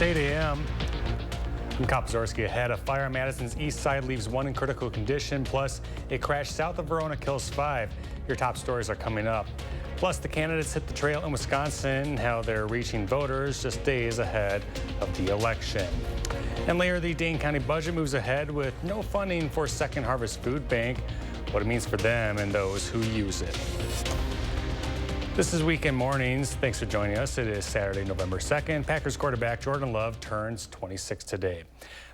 It's 8 a.m. I'm Kopzorski ahead. A fire on Madison's east side leaves one in critical condition, plus a crash south of Verona kills 5. Your top stories are coming up. Plus, the candidates hit the trail in Wisconsin, how they're reaching voters just days ahead of the election. And later, the Dane County budget moves ahead with no funding for Second Harvest Food Bank, what it means for them and those who use it. This is Weekend Mornings. Thanks for joining us. It is Saturday, November 2nd. Packers quarterback Jordan Love turns 26 today.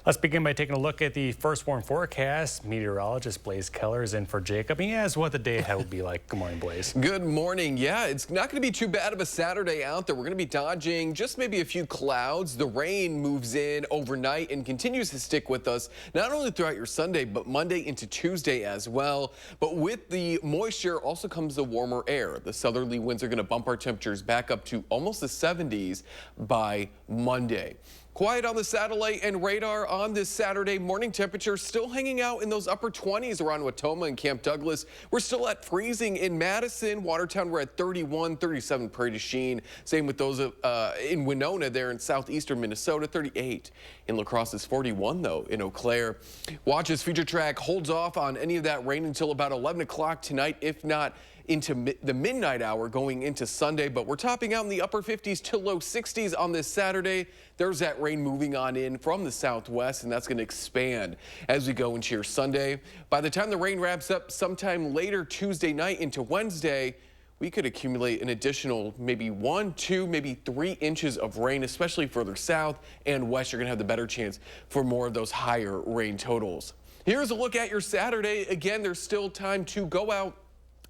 Let's begin by taking a look at the first warm forecast. Meteorologist Blaze Keller is in for Jacob. He has what the day ahead will be like. Good morning, Blaze. Good morning. Yeah, it's not going to be too bad of a Saturday out there. We're going to be dodging just maybe a few clouds. The rain moves in overnight and continues to stick with us, not only throughout your Sunday, but Monday into Tuesday as well. But with the moisture also comes the warmer air. The southerly winds are going to bump our temperatures back up to almost the 70s by Monday. Quiet on the satellite and radar on this Saturday morning. Temperature still hanging out in those upper 20s around Watoma and Camp Douglas. We're still at freezing in Madison. Watertown, we're at 31, 37 Prairie du Chien. Same with those in Winona there in southeastern Minnesota, 38. In La Crosse is 41 though in Eau Claire. Watch as Future Track holds off on any of that rain until about 11 o'clock tonight, if not into the midnight hour going into Sunday, but we're topping out in the upper 50s to low 60s on this Saturday. There's that rain moving on in from the southwest, and that's going to expand as we go into your Sunday. By the time the rain wraps up sometime later Tuesday night into Wednesday, we could accumulate an additional maybe 1, 2, maybe 3 inches of rain, especially further south and west. You're going to have the better chance for more of those higher rain totals. Here's a look at your Saturday. Again, there's still time to go out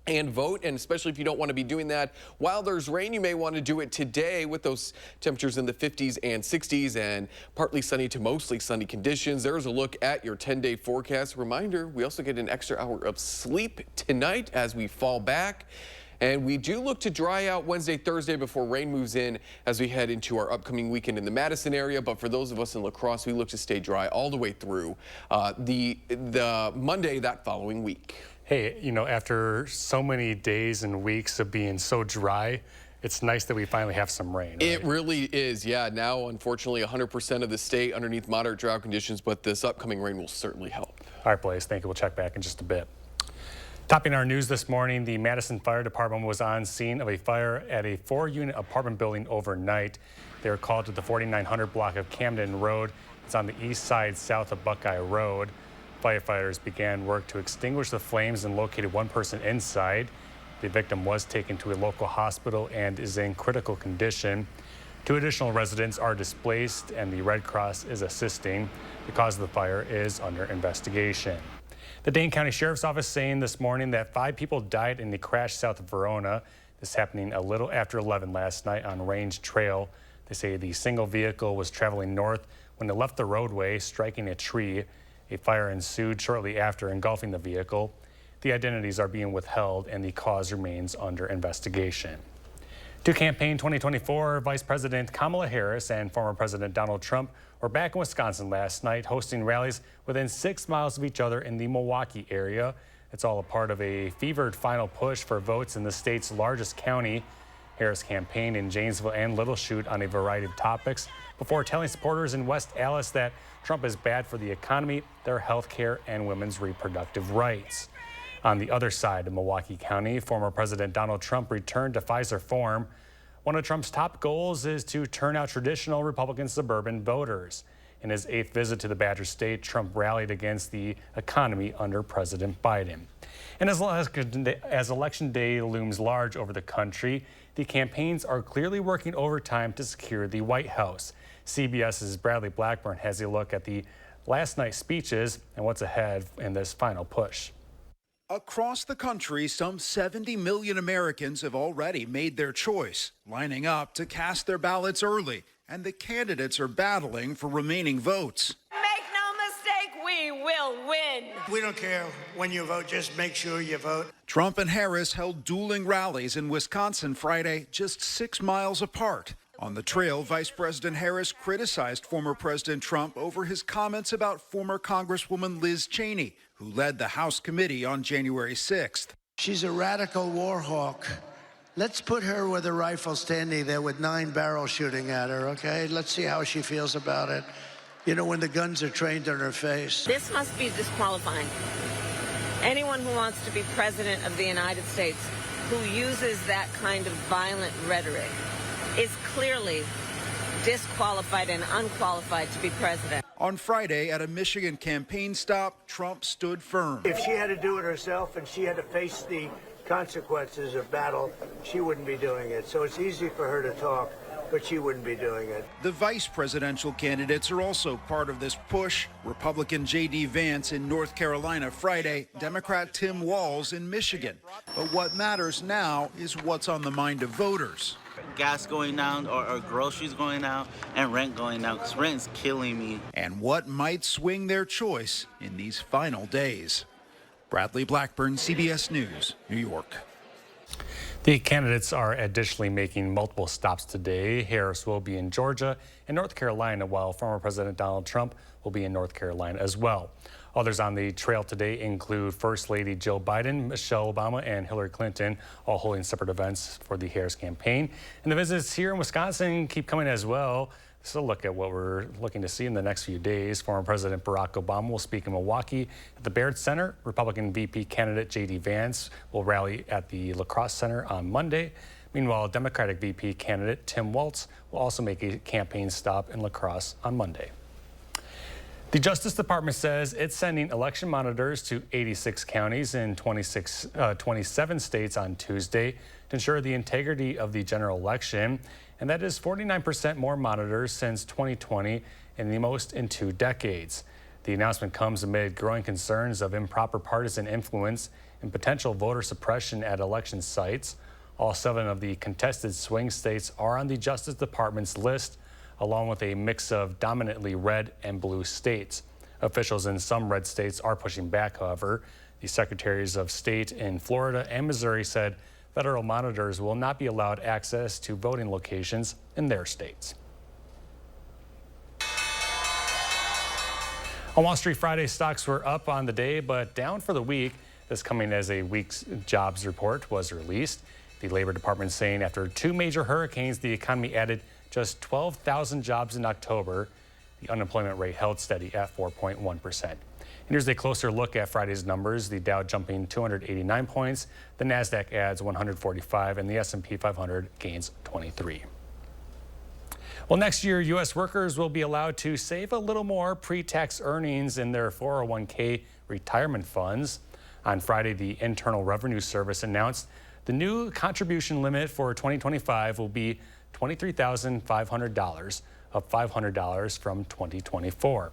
and vote, and especially if you don't want to be doing that while there's rain, you may want to do it today with those temperatures in the 50s and 60s and partly sunny to mostly sunny conditions. There's a look at your 10-day forecast. Reminder, we also get an extra hour of sleep tonight as we fall back. And we do look to dry out Wednesday, Thursday before rain moves in as we head into our upcoming weekend in the Madison area. But for those of us in La Crosse, we look to stay dry all the way through the Monday that following week. Hey, you know, after so many days and weeks of being so dry, it's nice that we finally have some rain. Right? It really is, yeah. Now, unfortunately, 100% of the state underneath moderate drought conditions, but this upcoming rain will certainly help. All right, Blaze, thank you. We'll check back in just a bit. Topping our news this morning, the Madison Fire Department was on scene of a fire at a 4-unit apartment building overnight. They were called to the 4900 block of Camden Road. It's on the east side south of Buckeye Road. Firefighters began work to extinguish the flames and located one person inside. The victim was taken to a local hospital and is in critical condition. 2 additional residents are displaced and the Red Cross is assisting. The cause of the fire is under investigation. The Dane County Sheriff's Office saying this morning that 5 people died in the crash south of Verona. This happening a little after 11 last night on Range Trail. They say the single vehicle was traveling north when it left the roadway, striking a tree. A fire ensued shortly after, engulfing the vehicle. The identities are being withheld and the cause remains under investigation. To campaign 2024, Vice President Kamala Harris and former President Donald Trump were back in Wisconsin last night, hosting rallies within 6 miles of each other in the Milwaukee area. It's all a part of a fevered final push for votes in the state's largest county. Harris campaigned in Janesville and Little Chute on a variety of topics before telling supporters in West Allis that Trump is bad for the economy, their health care, and women's reproductive rights. On the other side of Milwaukee County, former President Donald Trump returned to Pfizer Forum. One of Trump's top goals is to turn out traditional Republican suburban voters. In his 8th visit to the Badger State, Trump rallied against the economy under President Biden. And as Election Day looms large over the country, the campaigns are clearly working overtime to secure the White House. CBS's Bradley Blackburn has a look at the last night's speeches and what's ahead in this final push. Across the country, some 70 million Americans have already made their choice, lining up to cast their ballots early, and the candidates are battling for remaining votes. Make no mistake, we will win. We don't care when you vote, just make sure you vote. Trump and Harris held dueling rallies in Wisconsin Friday, just 6 miles apart. On the trail, Vice President Harris criticized former President Trump over his comments about former Congresswoman Liz Cheney, who led the House committee on January 6th. She's a radical war hawk Let's put her with a rifle standing there with 9 barrels shooting at her, okay? Let's see how she feels about it. You know, when the guns are trained on her face. This must be disqualifying. Anyone who wants to be president of the United States who uses that kind of violent rhetoric is clearly disqualified and unqualified to be president. On Friday, at a Michigan campaign stop, Trump stood firm. If she had to do it herself and she had to face the consequences of battle, she wouldn't be doing it. So it's easy for her to talk, but she wouldn't be doing it. The vice presidential candidates are also part of this push. Republican J.D. Vance in North Carolina Friday, Democrat Tim Walz in Michigan. But what matters now is what's on the mind of voters. Gas going down or groceries going down and rent going down, because rent's killing me. And what might swing their choice in these final days. Bradley Blackburn, CBS News, New York. The candidates are additionally making multiple stops today. Harris will be in Georgia and North Carolina, while former President Donald Trump will be in North Carolina as well. Others on the trail today include First Lady Jill Biden, Michelle Obama, and Hillary Clinton, all holding separate events for the Harris campaign. And the visits here in Wisconsin keep coming as well. So look at what we're looking to see in the next few days. Former President Barack Obama will speak in Milwaukee at the Baird Center. Republican VP candidate J.D. Vance will rally at the La Crosse Center on Monday. Meanwhile, Democratic VP candidate Tim Walz will also make a campaign stop in La Crosse on Monday. The Justice Department says it's sending election monitors to 86 counties in 27 states on Tuesday to ensure the integrity of the general election. And that is 49% more monitors since 2020 and the most in 2 decades. The announcement comes amid growing concerns of improper partisan influence and potential voter suppression at election sites. All 7 of the contested swing states are on the Justice Department's list, along with a mix of dominantly red and blue states. Officials in some red states are pushing back, however. The secretaries of state in Florida and Missouri said federal monitors will not be allowed access to voting locations in their states. On Wall Street Friday, stocks were up on the day, but down for the week. This coming as a week's jobs report was released. The Labor Department saying after 2 major hurricanes, the economy added just 12,000 jobs in October. The unemployment rate held steady at 4.1%. And here's a closer look at Friday's numbers. The Dow jumping 289 points, the NASDAQ adds 145, and the S&P 500 gains 23. Well, next year, U.S. workers will be allowed to save a little more pre-tax earnings in their 401k retirement funds. On Friday, the Internal Revenue Service announced the new contribution limit for 2025 will be $23,500, up $500 from 2024.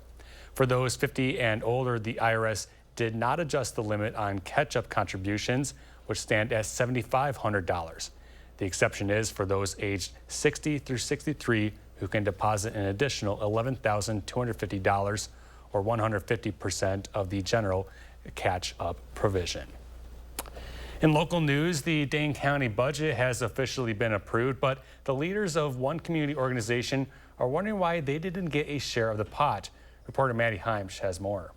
For those 50 and older, the IRS did not adjust the limit on catch-up contributions, which stand at $7,500. The exception is for those aged 60 through 63 who can deposit an additional $11,250 or 150% of the general catch-up provision. In local news, the Dane County budget has officially been approved, but the leaders of one community organization are wondering why they didn't get a share of the pot. Reporter Maddie Heimsch has more.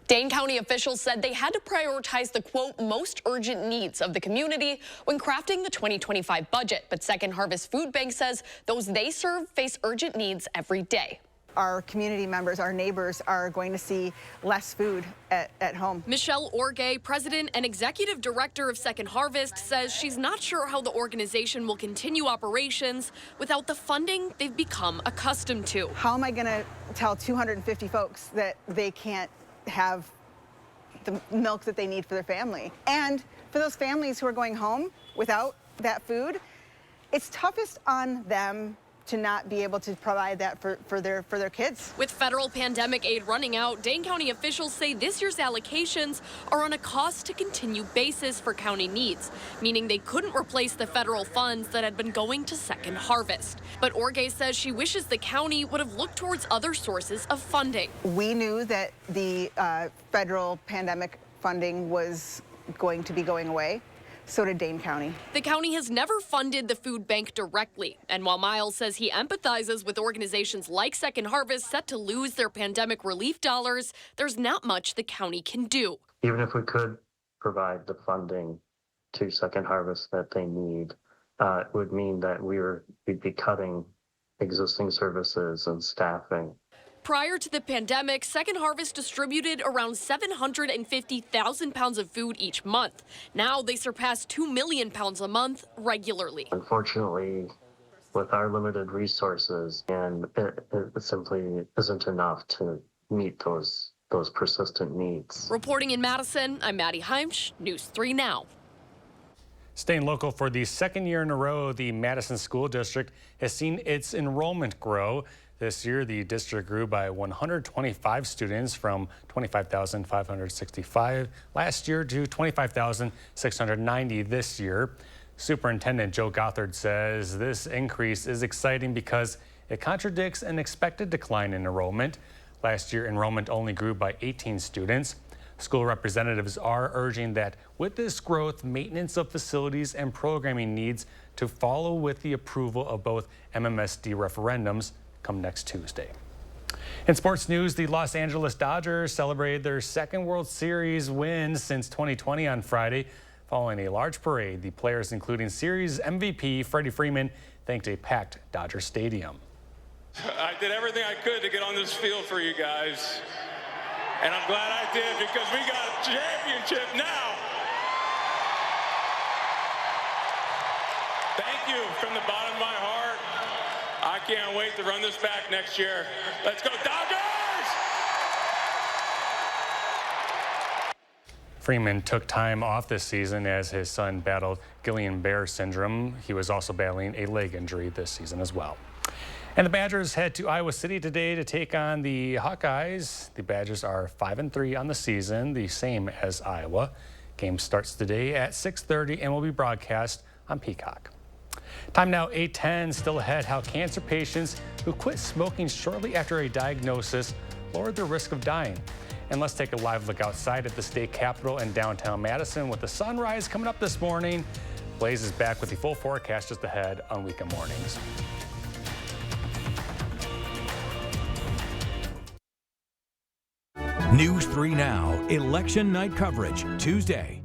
Dane County officials said they had to prioritize the, quote, most urgent needs of the community when crafting the 2025 budget. But Second Harvest Food Bank says those they serve face urgent needs every day. Our community members, our neighbors are going to see less food at home. Michelle Orgay, president and executive director of Second Harvest, says she's not sure how the organization will continue operations without the funding they've become accustomed to. How am I going to tell 250 folks that they can't have the milk that they need for their family? And for those families who are going home without that food, it's toughest on them to not be able to provide that for their kids. With federal pandemic aid running out, Dane County officials say this year's allocations are on a cost-to-continue basis for county needs, meaning they couldn't replace the federal funds that had been going to Second Harvest. But Orgay says she wishes the county would have looked towards other sources of funding. We knew that the federal pandemic funding was going to be going away. So did Dane County. The county has never funded the food bank directly. And while Miles says he empathizes with organizations like Second Harvest set to lose their pandemic relief dollars, there's not much the county can do. Even if we could provide the funding to second harvest that they need, it would mean that we'd be cutting existing services and staffing. Prior to the pandemic, Second Harvest distributed around 750,000 pounds of food each month. Now they surpass 2 million pounds a month regularly. Unfortunately, with our limited resources, and it simply isn't enough to meet those persistent needs. Reporting in Madison, I'm Maddie Heimsch, News 3 Now. Staying local for the second year in a row, the Madison School District has seen its enrollment grow. This year, the district grew by 125 students from 25,565 last year to 25,690 this year. Superintendent Joe Gothard says this increase is exciting because it contradicts an expected decline in enrollment. Last year, enrollment only grew by 18 students. School representatives are urging that with this growth, maintenance of facilities and programming needs to follow with the approval of both MMSD referendums come next Tuesday. In sports news, the Los Angeles Dodgers celebrated their second World Series win since 2020 on Friday. Following a large parade, the players, including Series MVP Freddie Freeman, thanked a packed Dodger Stadium. I did everything I could to get on this field for you guys, and I'm glad I did because we got a championship now. Thank you from the bottom of my heart. I can't wait to run this back next year. Let's go Dodgers! Freeman took time off this season as his son battled Guillain-Barré syndrome. He was also battling a leg injury this season as well. And the Badgers head to Iowa City today to take on the Hawkeyes. The Badgers are 5-3 on the season, the same as Iowa. Game starts today at 6:30 and will be broadcast on Peacock. Time now 8:10, still ahead how cancer patients who quit smoking shortly after a diagnosis lowered their risk of dying. And let's take a live look outside at the state capitol in downtown Madison with the sunrise coming up this morning. Blaze is back with the full forecast just ahead on weekend mornings. News 3 Now, election night coverage, Tuesday.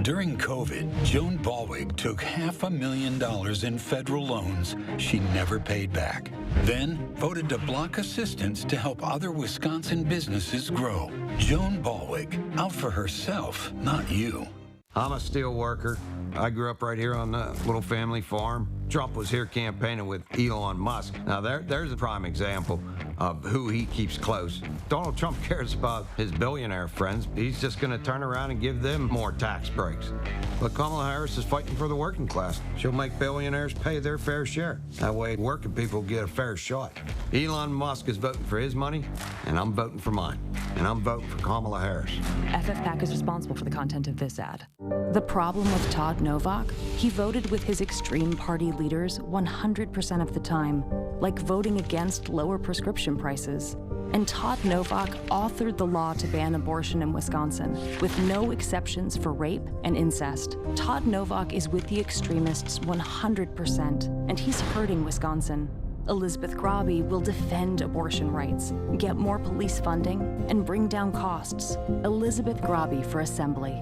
During COVID, Joan Balwig took $500,000 in federal loans she never paid back. Then voted to block assistance to help other Wisconsin businesses grow. Joan Balwig, out for herself, not you. I'm a steel worker. I grew up right here on the little family farm. Trump was here campaigning with Elon Musk. Now there's a prime example of who he keeps close. Donald Trump cares about his billionaire friends. He's just going to turn around and give them more tax breaks. But Kamala Harris is fighting for the working class. She'll make billionaires pay their fair share. That way working people get a fair shot. Elon Musk is voting for his money, and I'm voting for mine. And I'm voting for Kamala Harris. FFPAC is responsible for the content of this ad. The problem with Todd Novak, he voted with his extreme party leaders 100% of the time, like voting against lower prescription prices. And Todd Novak authored the law to ban abortion in Wisconsin, with no exceptions for rape and incest. Todd Novak is with the extremists 100%, and he's hurting Wisconsin. Elizabeth Grabe will defend abortion rights, get more police funding, and bring down costs. Elizabeth Grabe for Assembly.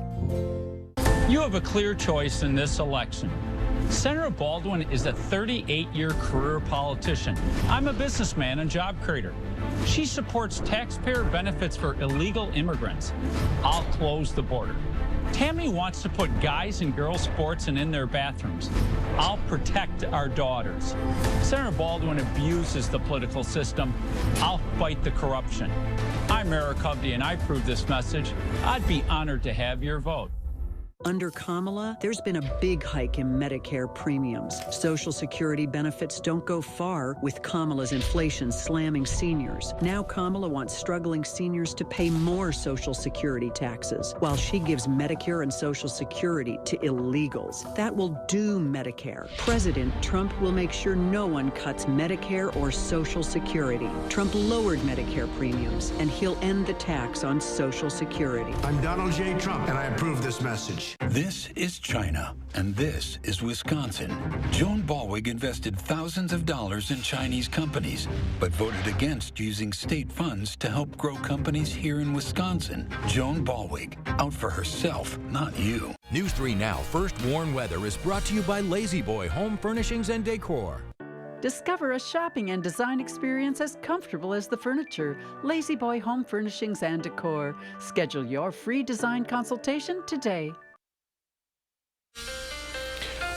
You have a clear choice in this election. Senator Baldwin is a 38-year career politician. I'm a businessman and job creator. She supports taxpayer benefits for illegal immigrants. I'll close the border. Tammy wants to put guys and girls sports in their bathrooms. I'll protect our daughters. Senator Baldwin abuses the political system. I'll fight the corruption. I'm Eric Hovde, and I approve this message. I'd be honored to have your vote. Under Kamala, there's been a big hike in Medicare premiums. Social Security benefits don't go far with Kamala's inflation slamming seniors. Now Kamala wants struggling seniors to pay more Social Security taxes, while she gives Medicare and Social Security to illegals. That will doom Medicare. President Trump will make sure no one cuts Medicare or Social Security. Trump lowered Medicare premiums, and he'll end the tax on Social Security. I'm Donald J. Trump, and I approve this message. This is China, and this is Wisconsin. Joan Balwig invested thousands of dollars in Chinese companies, but voted against using state funds to help grow companies here in Wisconsin. Joan Balwig, out for herself, not you. News 3 Now First Warn Weather is brought to you by Lazy Boy Home Furnishings and Decor. Discover a shopping and design experience as comfortable as the furniture. Lazy Boy Home Furnishings and Decor. Schedule your free design consultation today.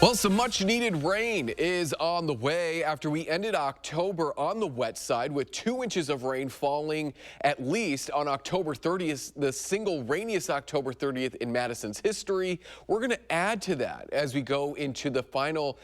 Well, some much needed rain is on the way after we ended October on the wet side with 2 inches of rain falling at least on October 30th, the single rainiest October 30th in Madison's history. We're going to add to that as we go into the final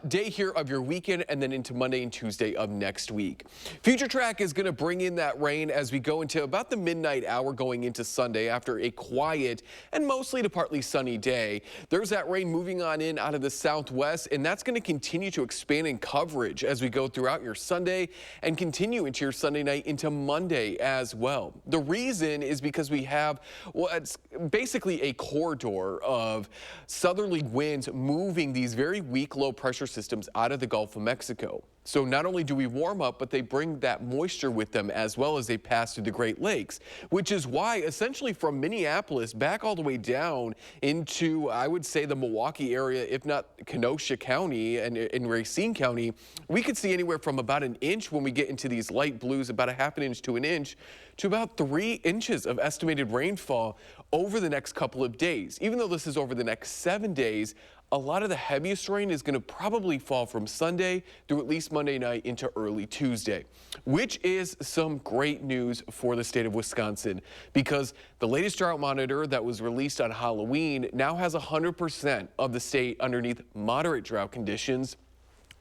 day here of your weekend and then into Monday and Tuesday of next week. Future Track is going to bring in that rain as we go into about the midnight hour going into Sunday after a quiet and mostly to partly sunny day. There's that rain moving on in out of the southwest, and that's going to continue to expand in coverage as we go throughout your Sunday and continue into your Sunday night into Monday as well. The reason is because we have what's basically a corridor of southerly winds moving these very weak low pressure systems out of the Gulf of Mexico. So not only do we warm up, but they bring that moisture with them as well as they pass through the Great Lakes, which is why essentially from Minneapolis back all the way down into, I would say, the Milwaukee area, if not Kenosha County and in Racine County, we could see anywhere from about an inch when we get into these light blues, about a half an inch to an inch, to about 3 inches of estimated rainfall over the next couple of days. Even though this is over the next 7 days, a lot of the heaviest rain is going to probably fall from Sunday through at least Monday night into early Tuesday, which is some great news for the state of Wisconsin because the latest drought monitor that was released on Halloween now has 100% of the state underneath moderate drought conditions,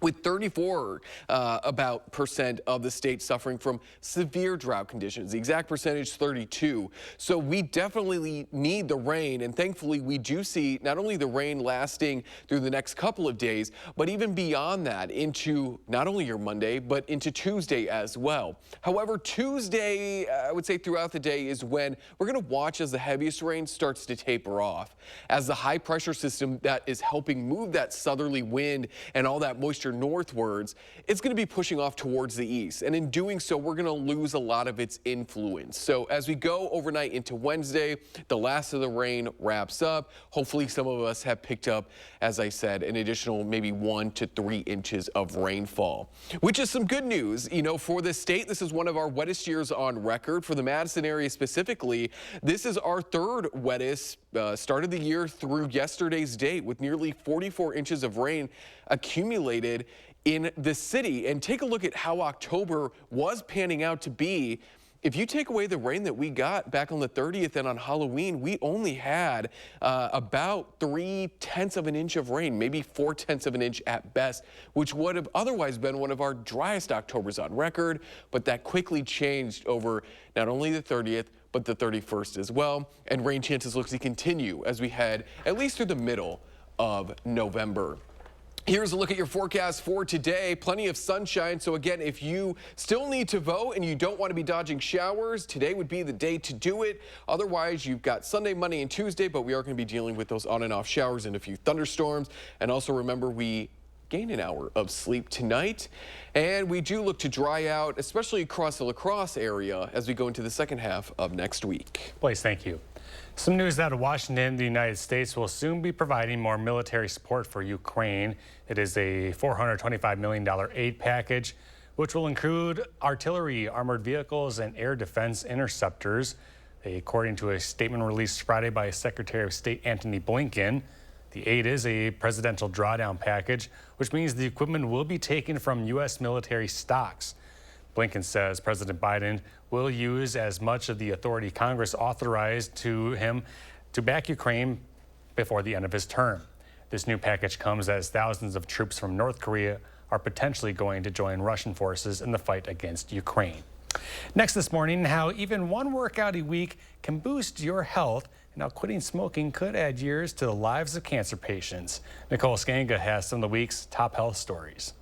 with 34% of the state suffering from severe drought conditions. The exact percentage, 32. So we definitely need the rain, and thankfully we do see not only the rain lasting through the next couple of days, but even beyond that into not only your Monday, but into Tuesday as well. However, Tuesday, I would say throughout the day is when we're gonna watch as the heaviest rain starts to taper off, as the high pressure system that is helping move that southerly wind and all that moisture northwards, it's going to be pushing off towards the east. And in doing so, we're going to lose a lot of its influence. So as we go overnight into Wednesday, the last of the rain wraps up. Hopefully some of us have picked up, as I said, an additional maybe 1 to 3 inches of rainfall, which is some good news. You know, for the state, this is one of our wettest years on record. For the Madison area specifically, this is our third wettest start of the year through yesterday's date, with nearly 44 inches of rain accumulated in the city. And take a look at how October was panning out to be. If you take away the rain that we got back on the 30th and on Halloween, we only had about 3/10 of an inch of rain, maybe 4/10 of an inch at best, which would have otherwise been one of our driest Octobers on record. But that quickly changed over not only the 30th, but the 31st as well. And rain chances look to continue as we head at least through the middle of November. Here's a look at your forecast for today. Plenty of sunshine. So again, if you still need to vote and you don't want to be dodging showers, today would be the day to do it. Otherwise, you've got Sunday, Monday, and Tuesday, but we are going to be dealing with those on and off showers and a few thunderstorms. And also remember, we gain an hour of sleep tonight. And we do look to dry out, especially across the La Crosse area as we go into the second half of next week. Blaze, thank you. Some news out of Washington. The United States will soon be providing more military support for Ukraine. It is a $425 million aid package, which will include artillery, armored vehicles, and air defense interceptors. According to a statement released Friday by Secretary of State Antony Blinken, the aid is a presidential drawdown package, which means the equipment will be taken from U.S. military stocks. Blinken says President Biden will use as much of the authority Congress authorized to him to back Ukraine before the end of his term. This new package comes as thousands of troops from North Korea are potentially going to join Russian forces in the fight against Ukraine. Next this morning, how even one workout a week can boost your health and how quitting smoking could add years to the lives of cancer patients. Nicole Skanga has some of the week's top health stories.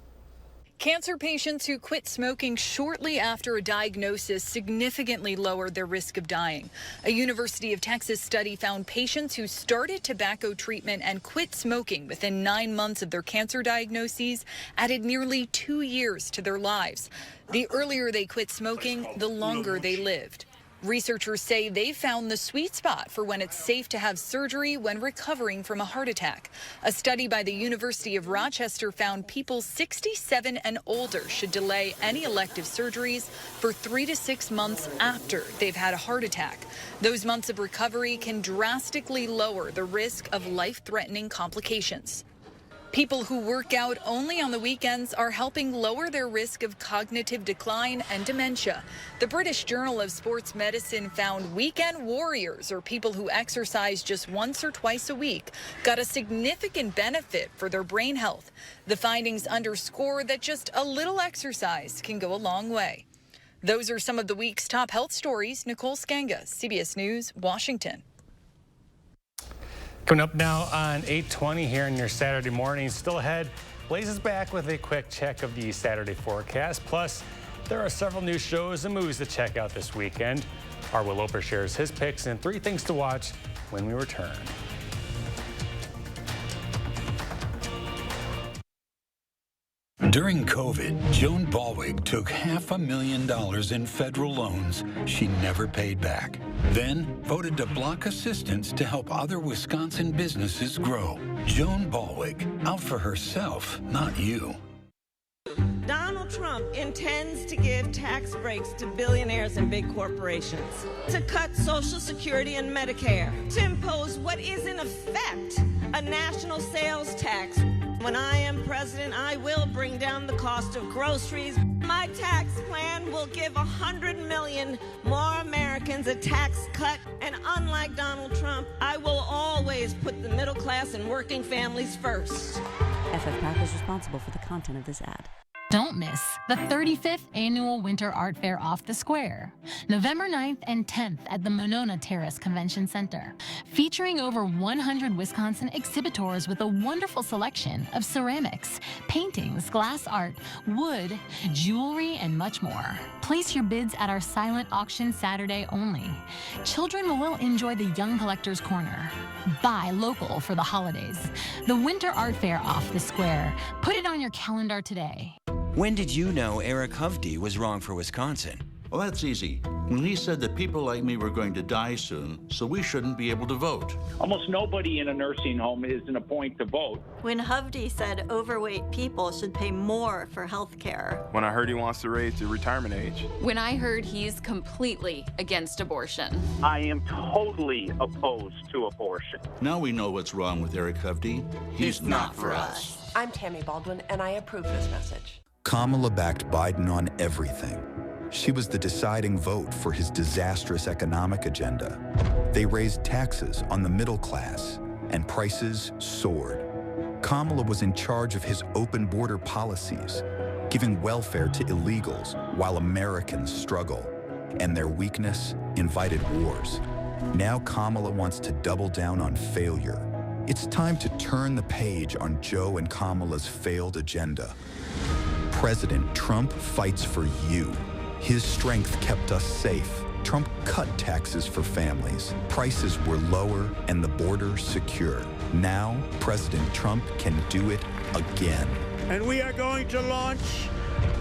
Cancer patients who quit smoking shortly after a diagnosis significantly lowered their risk of dying. A University of Texas study found patients who started tobacco treatment and quit smoking within 9 months of their cancer diagnoses added nearly 2 years to their lives. The earlier they quit smoking, the longer they lived. Researchers say they found the sweet spot for when it's safe to have surgery when recovering from a heart attack. A study by the University of Rochester found people 67 and older should delay any elective surgeries for 3 to 6 months after they've had a heart attack. Those months of recovery can drastically lower the risk of life-threatening complications. People who work out only on the weekends are helping lower their risk of cognitive decline and dementia. The British Journal of Sports Medicine found weekend warriors, or people who exercise just once or twice a week, got a significant benefit for their brain health. The findings underscore that just a little exercise can go a long way. Those are some of the week's top health stories. Nicole Skanga, CBS News, Washington. Coming up now on 8:20 here in your Saturday morning. Still ahead, Blaze is back with a quick check of the Saturday forecast. Plus, there are several new shows and movies to check out this weekend. Our Will Loper shares his picks and 3 things to watch when we return. During COVID, Joan Balwig took $500,000 in federal loans she never paid back. Then voted to block assistance to help other Wisconsin businesses grow. Joan Balwig, out for herself, not you. Donald Trump intends to give tax breaks to billionaires and big corporations, to cut Social Security and Medicare, to impose what is in effect a national sales tax. When I am president, I will bring down the cost of groceries. My tax plan will give 100 million more Americans a tax cut. And unlike Donald Trump, I will always put the middle class and working families first. FFPAC is responsible for the content of this ad. Don't miss the 35th Annual Winter Art Fair Off the Square, November 9th and 10th at the Monona Terrace Convention Center, featuring over 100 Wisconsin exhibitors with a wonderful selection of ceramics, paintings, glass art, wood, jewelry, and much more. Place your bids at our silent auction Saturday only. Children will enjoy the Young Collector's Corner. Buy local for the holidays. The Winter Art Fair Off the Square. Put it on your calendar today. When did you know Eric Hovde was wrong for Wisconsin? Well, that's easy. When he said that people like me were going to die soon, so we shouldn't be able to vote. Almost nobody in a nursing home is in a point to vote. When Hovde said overweight people should pay more for health care. When I heard he wants to raise the retirement age. When I heard he's completely against abortion. I am totally opposed to abortion. Now we know what's wrong with Eric Hovde. He's not for us. I'm Tammy Baldwin, and I approve this message. Kamala backed Biden on everything. She was the deciding vote for his disastrous economic agenda. They raised taxes on the middle class, and prices soared. Kamala was in charge of his open border policies, giving welfare to illegals while Americans struggle, and their weakness invited wars. Now Kamala wants to double down on failure. It's time to turn the page on Joe and Kamala's failed agenda. President Trump fights for you. His strength kept us safe. Trump cut taxes for families. Prices were lower and the border secure. Now, President Trump can do it again. And we are going to launch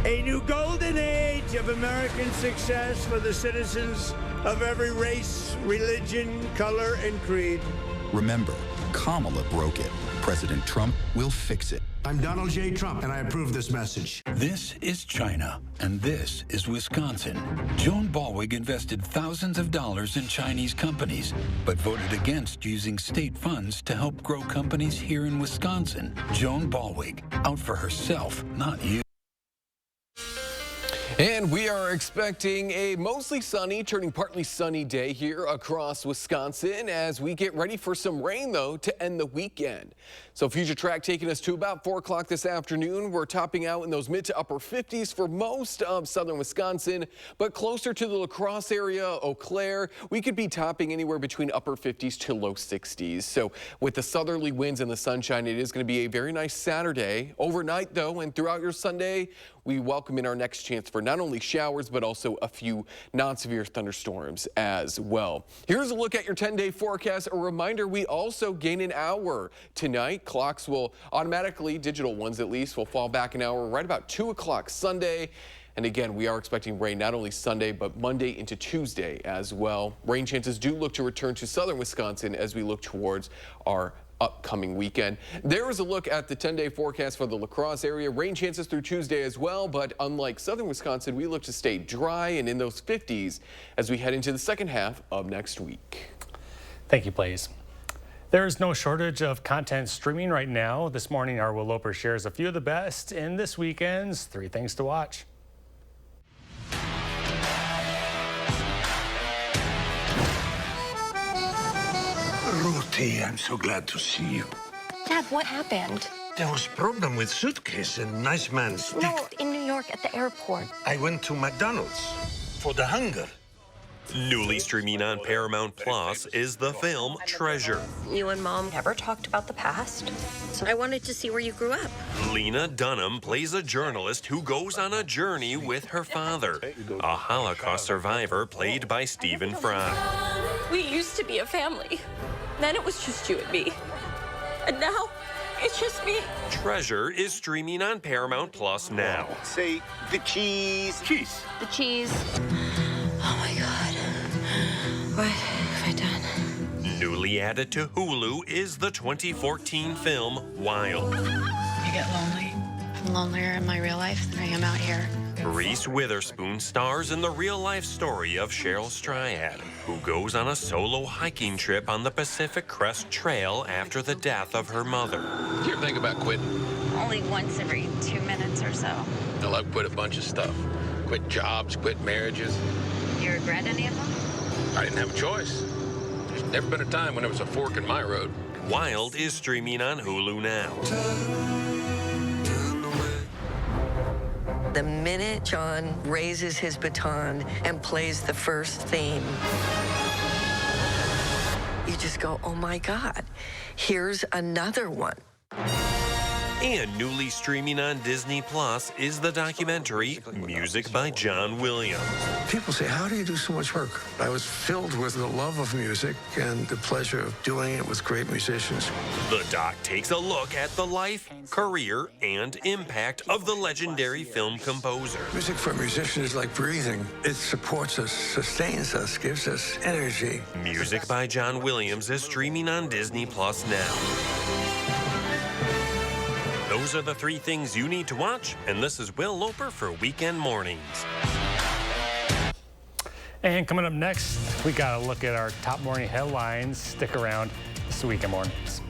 a new golden age of American success for the citizens of every race, religion, color, and creed. Remember, Kamala broke it. President Trump will fix it. I'm Donald J. Trump, and I approve this message. This is China, and this is Wisconsin. Joan Balwig invested thousands of dollars in Chinese companies, but voted against using state funds to help grow companies here in Wisconsin. Joan Balwig, out for herself, not you. And we are expecting a mostly sunny, turning partly sunny day here across Wisconsin as we get ready for some rain, though, to end the weekend. So future track taking us to about 4 o'clock this afternoon. We're topping out in those mid to upper 50s for most of southern Wisconsin, but closer to the La Crosse area, Eau Claire, we could be topping anywhere between upper 50s to low 60s. So with the southerly winds and the sunshine, it is going to be a very nice Saturday. Overnight, though, and throughout your Sunday, we welcome in our next chance for not only showers, but also a few non-severe thunderstorms as well. Here's a look at your 10-day forecast. A reminder, we also gain an hour tonight. Clocks will automatically, digital ones at least, will fall back an hour right about 2 o'clock Sunday. And again, we are expecting rain not only Sunday, but Monday into Tuesday as well. Rain chances do look to return to southern Wisconsin as we look towards our upcoming weekend. There is a look at the 10-day forecast for the La Crosse area. Rain chances through Tuesday as well, but unlike southern Wisconsin, we look to stay dry and in those 50s as we head into the second half of next week. Thank you, Blaze. There is no shortage of content streaming right now. This morning, our Will Loper shares a few of the best in this weekend's 3 Things to Watch. Ruthie, I'm so glad to see you. Dad, what happened? There was problem with suitcase and nice man's stick. No, in New York at the airport. I went to McDonald's for the hunger. Newly streaming on Paramount Plus is the film Treasure. You and Mom never talked about the past. So I wanted to see where you grew up. Lena Dunham plays a journalist who goes on a journey with her father, a Holocaust survivor played by Stephen Fry. We used to be a family. Then it was just you and me. And now, it's just me. Treasure is streaming on Paramount Plus now. Say the cheese. Cheese. The cheese. Oh my God. What have I done? Newly added to Hulu is the 2014 film Wild. You get lonely? I'm lonelier in my real life than I am out here. Reese Witherspoon stars in the real-life story of Cheryl Strayed, who goes on a solo hiking trip on the Pacific Crest Trail after the death of her mother. Did you ever think about quitting? Only once every 2 minutes or so. Well, I've quit a bunch of stuff. Quit jobs, quit marriages. You regret any of them? I didn't have a choice. There's never been a time when there was a fork in my road. Wild is streaming on Hulu now. The minute John raises his baton and plays the first theme, you just go, oh my God, here's another one. And newly streaming on Disney Plus is the documentary Music by John Williams. People say, how do you do so much work? I was filled with the love of music and the pleasure of doing it with great musicians. The doc takes a look at the life, career, and impact of the legendary film composer. Music for a musician is like breathing. It supports us, sustains us, gives us energy. Music by John Williams is streaming on Disney Plus now. Those are the 3 things you need to watch, and this is Will Loper for Weekend Mornings. And coming up next, we got to look at our top morning headlines. Stick around. This is Weekend Mornings.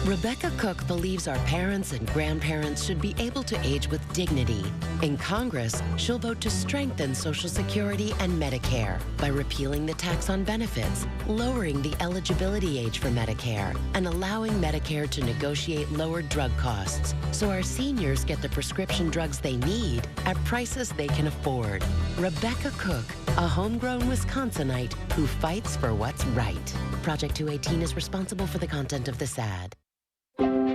Rebecca Cook believes our parents and grandparents should be able to age with dignity. In Congress, she'll vote to strengthen Social Security and Medicare by repealing the tax on benefits, lowering the eligibility age for Medicare, and allowing Medicare to negotiate lower drug costs so our seniors get the prescription drugs they need at prices they can afford. Rebecca Cook, a homegrown Wisconsinite who fights for what's right. Project 218 is responsible for the content of this ad.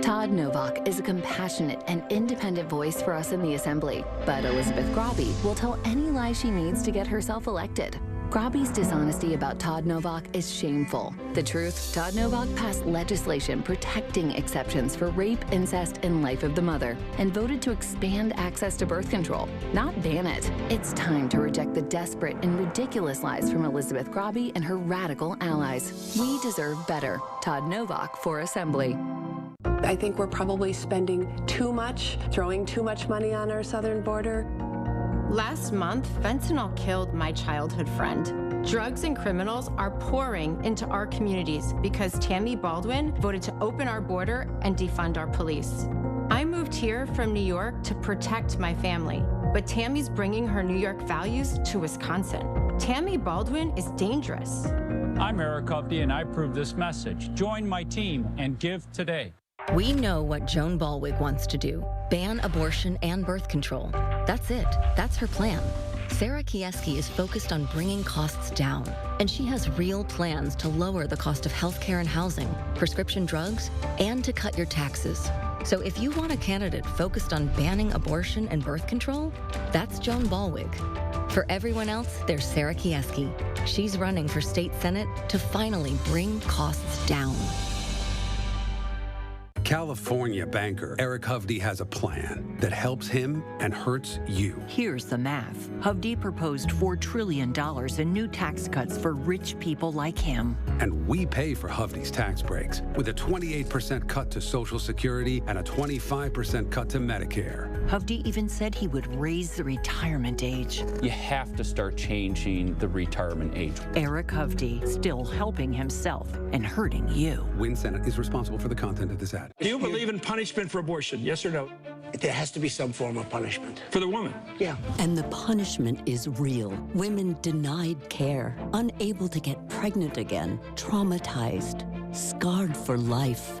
Todd Novak is a compassionate and independent voice for us in the Assembly, but Elizabeth Grobby will tell any lie she needs to get herself elected. Grobby's dishonesty about Todd Novak is shameful. The truth, Todd Novak passed legislation protecting exceptions for rape, incest, and life of the mother, and voted to expand access to birth control, not ban it. It's time to reject the desperate and ridiculous lies from Elizabeth Grobby and her radical allies. We deserve better. Todd Novak for Assembly. I think we're probably spending too much, throwing too much money on our southern border. Last month, fentanyl killed my childhood friend. Drugs and criminals are pouring into our communities because Tammy Baldwin voted to open our border and defund our police. I moved here from New York to protect my family, but Tammy's bringing her New York values to Wisconsin. Tammy Baldwin is dangerous. I'm Eric Hovde, and I approve this message. Join my team and give today. We know what Joan Ballwig wants to do. Ban abortion and birth control. That's it. That's her plan. Sarah Kieski is focused on bringing costs down, and she has real plans to lower the cost of healthcare and housing, prescription drugs, and to cut your taxes. So if you want a candidate focused on banning abortion and birth control, that's Joan Ballwig. For everyone else, there's Sarah Kieski. She's running for state senate to finally bring costs down. California banker Eric Hovde has a plan that helps him and hurts you. Here's the math. Hovde proposed $4 trillion in new tax cuts for rich people like him. And we pay for Hovde's tax breaks with a 28% cut to Social Security and a 25% cut to Medicare. Hovde even said he would raise the retirement age. You have to start changing the retirement age. Eric Hovde still helping himself and hurting you. Win Senate is responsible for the content of this ad. Do you believe in punishment for abortion? Yes or no? There has to be some form of punishment. For the woman? Yeah. And the punishment is real. Women denied care, unable to get pregnant again, traumatized, scarred for life.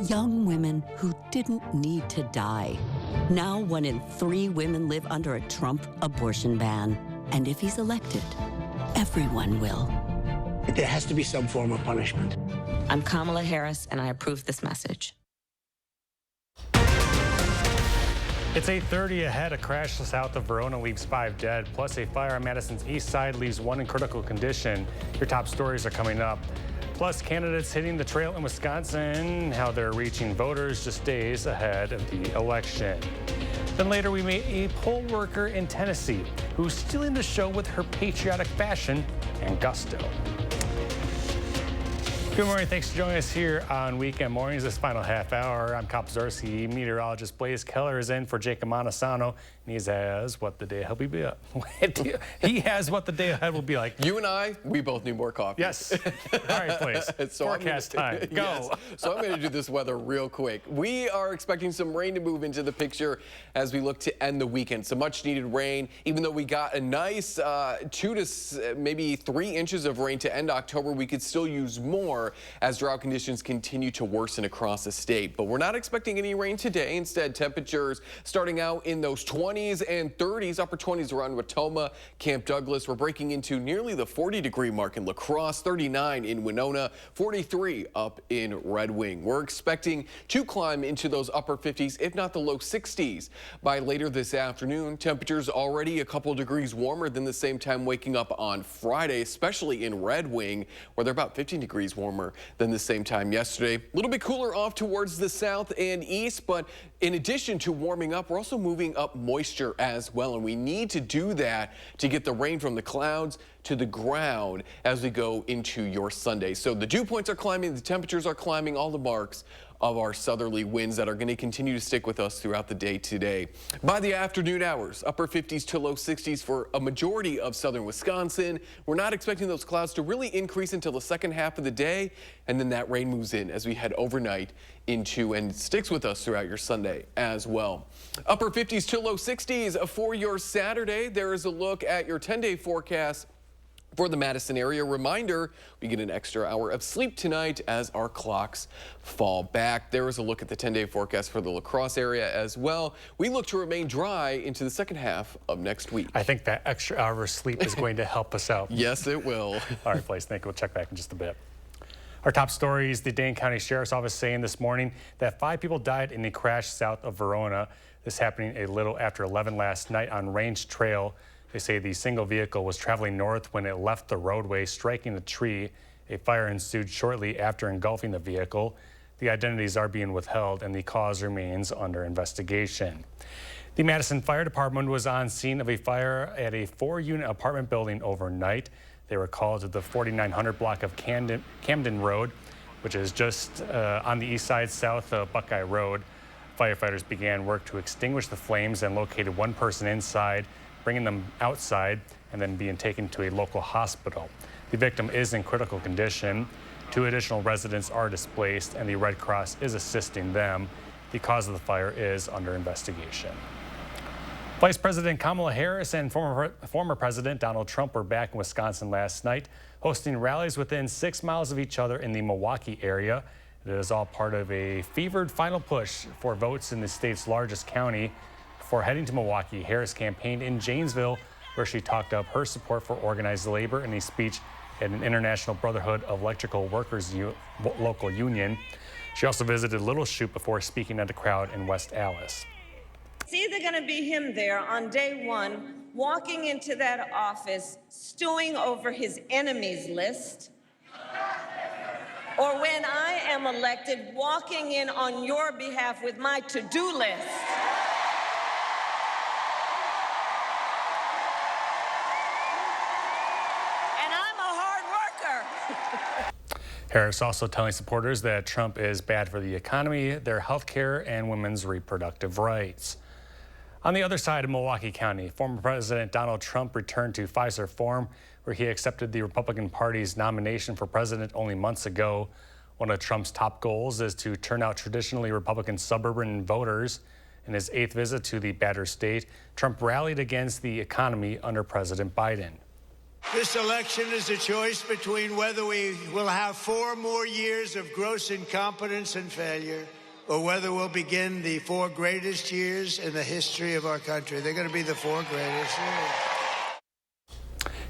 Young women who didn't need to die. Now 1 in 3 women live under a Trump abortion ban. And if he's elected, everyone will. There has to be some form of punishment. I'm Kamala Harris, and I approve this message. It's 8:30 ahead. A crash south of Verona leaves 5 dead, plus a fire on Madison's east side leaves 1 in critical condition. Your top stories are coming up. Plus, candidates hitting the trail in Wisconsin, how they're reaching voters just days ahead of the election. Then later, we meet a poll worker in Tennessee who's stealing the show with her patriotic fashion and gusto. Good morning. Thanks for joining us here on Weekend Mornings, this final half hour. I'm Kyle Pazorski. Meteorologist Blaze Keller is in for Jacob Montesano, and he has what the day ahead will be. He has what the day ahead will be like. You and I, we both need more coffee. Yes. All right, Blaze. Forecast time. Go. Yes. So I'm going to do this weather real quick. We are expecting some rain to move into the picture as we look to end the weekend. Some much needed rain, even though we got a nice 2 to maybe 3 inches of rain to end October, we could still use more as drought conditions continue to worsen across the state. But we're not expecting any rain today. Instead, temperatures starting out in those 20s and 30s, upper 20s around Watoma, Camp Douglas. We're breaking into nearly the 40-degree mark in La Crosse, 39 in Winona, 43 up in Red Wing. We're expecting to climb into those upper 50s, if not the low 60s. By later this afternoon, temperatures already a couple degrees warmer than the same time waking up on Friday, especially in Red Wing, where they're about 15 degrees warmer than the same time yesterday. A little bit cooler off towards the south and east, but in addition to warming up, we're also moving up moisture as well, and we need to do that to get the rain from the clouds to the ground as we go into your Sunday. So the dew points are climbing, the temperatures are climbing, all the marks of our southerly winds that are going to continue to stick with us throughout the day today. By the afternoon hours, upper 50s to low 60s for a majority of southern Wisconsin. We're not expecting those clouds to really increase until the second half of the day, and then that rain moves in as we head overnight into and sticks with us throughout your Sunday as well. Upper 50s to low 60s for your Saturday. There is a look at your 10-day forecast for the Madison area. Reminder, we get an extra hour of sleep tonight as our clocks fall back. There is a look at the 10-day forecast for the La Crosse area as well. We look to remain dry into the second half of next week. I think that extra hour of sleep is going to help us out. Yes, it will. All right, Blaze, thank you. We'll check back in just a bit. Our top stories, the Dane County Sheriff's Office saying this morning that 5 people died in a crash south of Verona. This happening a little after 11 last night on Range Trail. They say the single vehicle was traveling north when it left the roadway, striking a tree. A fire ensued shortly after engulfing the vehicle. The identities are being withheld and the cause remains under investigation. The Madison Fire Department was on scene of a fire at a 4-unit apartment building overnight. They were called to the 4900 block of Camden Road, which is just on the east side south of Buckeye Road. Firefighters began work to extinguish the flames and located 1 person inside, bringing them outside and then being taken to a local hospital. The victim is in critical condition. 2 additional residents are displaced and the Red Cross is assisting them. The cause of the fire is under investigation. Vice President Kamala Harris and former President Donald Trump were back in Wisconsin last night, hosting rallies within 6 miles of each other in the Milwaukee area. It is all part of a fevered final push for votes in the state's largest county. Before heading to Milwaukee, Harris campaigned in Janesville, where she talked up her support for organized labor in a speech at an International Brotherhood of Electrical Workers local union. She also visited Little Chute before speaking at a crowd in West Allis. It's either going to be him there on day 1 walking into that office stewing over his enemies list, or when I am elected walking in on your behalf with my to-do list. And I'm a hard worker. Harris also telling supporters that Trump is bad for the economy, their health care, and women's reproductive rights. On the other side of Milwaukee County, former President Donald Trump returned to Pfizer Forum, where he accepted the Republican Party's nomination for president only months ago. One of Trump's top goals is to turn out traditionally Republican suburban voters. In his 8th visit to the battered state, Trump rallied against the economy under President Biden. This election is a choice between whether we will have 4 more years of gross incompetence and failure, or whether we'll begin the 4 greatest years in the history of our country. They're going to be the 4 greatest years.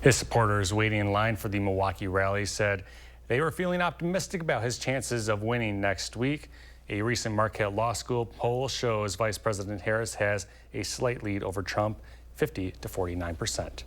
His supporters waiting in line for the Milwaukee rally said they were feeling optimistic about his chances of winning next week. A recent Marquette Law School poll shows Vice President Harris has a slight lead over Trump, 50 to 49%.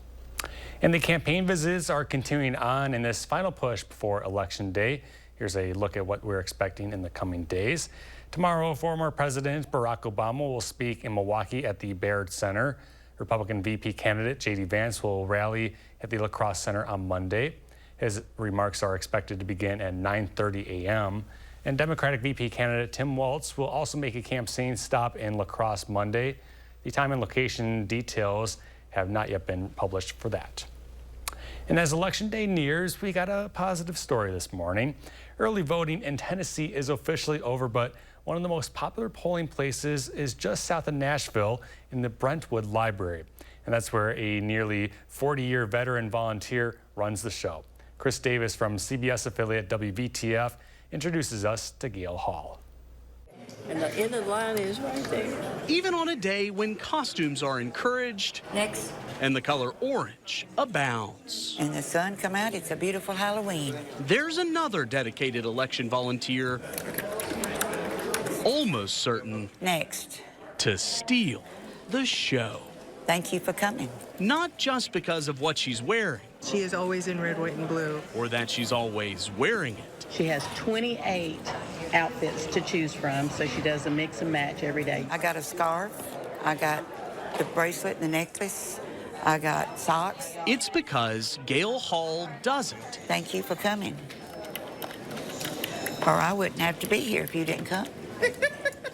And the campaign visits are continuing on in this final push before Election Day. Here's a look at what we're expecting in the coming days. Tomorrow, former President Barack Obama will speak in Milwaukee at the Baird Center. Republican VP candidate J.D. Vance will rally at the La Crosse Center on Monday. His remarks are expected to begin at 9:30 a.m. And Democratic VP candidate Tim Walz will also make a campaign stop in La Crosse Monday. The time and location details have not yet been published for that. And as Election Day nears, we got a positive story this morning. Early voting in Tennessee is officially over, but one of the most popular polling places is just south of Nashville in the Brentwood Library. And that's where a nearly 40-year veteran volunteer runs the show. Chris Davis from CBS affiliate WVTF introduces us to Gail Hall. And the end of the line is right there. Even on a day when costumes are encouraged. Next. And the color orange abounds. And the sun come out, it's a beautiful Halloween. There's another dedicated election volunteer, almost certain. Next. To steal the show. Thank you for coming. Not just because of what she's wearing. She is always in red, white, and blue. Or that she's always wearing it. She has 28 outfits to choose from, so she does a mix and match every day. I got a scarf, I got the bracelet and the necklace, I got socks. It's because Gail Hall doesn't. Thank you for coming. Or I wouldn't have to be here if you didn't come.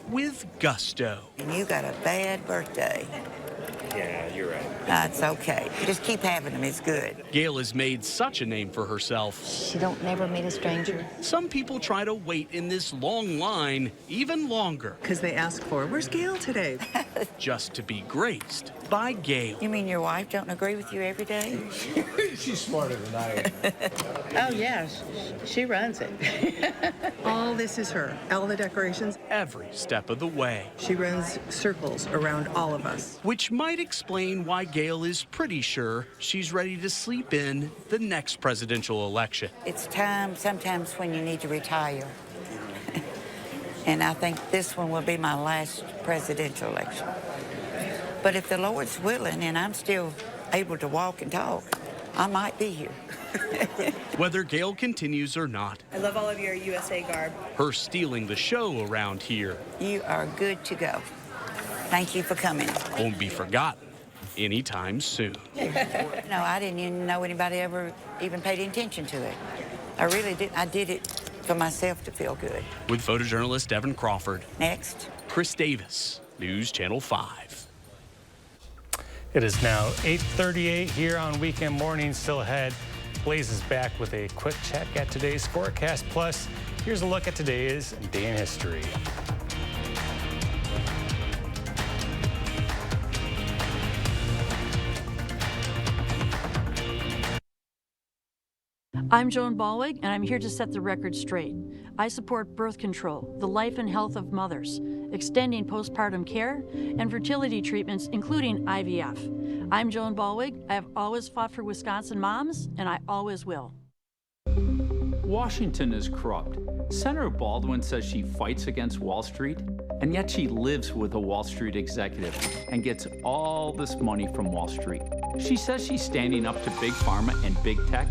With gusto. And you got a bad birthday. Yeah, you're right. It's okay. Just keep having them. It's good. Gail has made such a name for herself. She don't never meet a stranger. Some people try to wait in this long line even longer. Because they ask for, where's Gail today? Just to be graced by Gail. You mean your wife don't agree with you every day? She's smarter than I am. Oh, yeah. She runs it. All this is her. All the decorations. Every step of the way. She runs circles around all of us. Which might explain why Gail is pretty sure she's ready to sleep in the next presidential election. It's time sometimes when you need to retire. And I think this one will be my last presidential election. But if the Lord's willing and I'm still able to walk and talk, I might be here. Whether Gail continues or not. I love all of your USA garb. Her stealing the show around here. You are good to go. Thank you for coming. Won't be forgotten anytime soon. No, I didn't even know anybody ever even paid attention to it. I really didn't. I did it for myself to feel good. With photojournalist Evan Crawford. Next. Chris Davis, News Channel 5. It is now 8:38 here on Weekend Morning. Still ahead, Blaze is back with a quick check at today's forecast. Plus, here's a look at today's day in history. I'm Joan Balwig, and I'm here to set the record straight. I support birth control, the life and health of mothers, extending postpartum care, and fertility treatments, including IVF. I'm Joan Balwig. I have always fought for Wisconsin moms, and I always will. Washington is corrupt. Senator Baldwin says she fights against Wall Street. And yet she lives with a Wall Street executive and gets all this money from Wall Street. She says she's standing up to Big Pharma and Big Tech,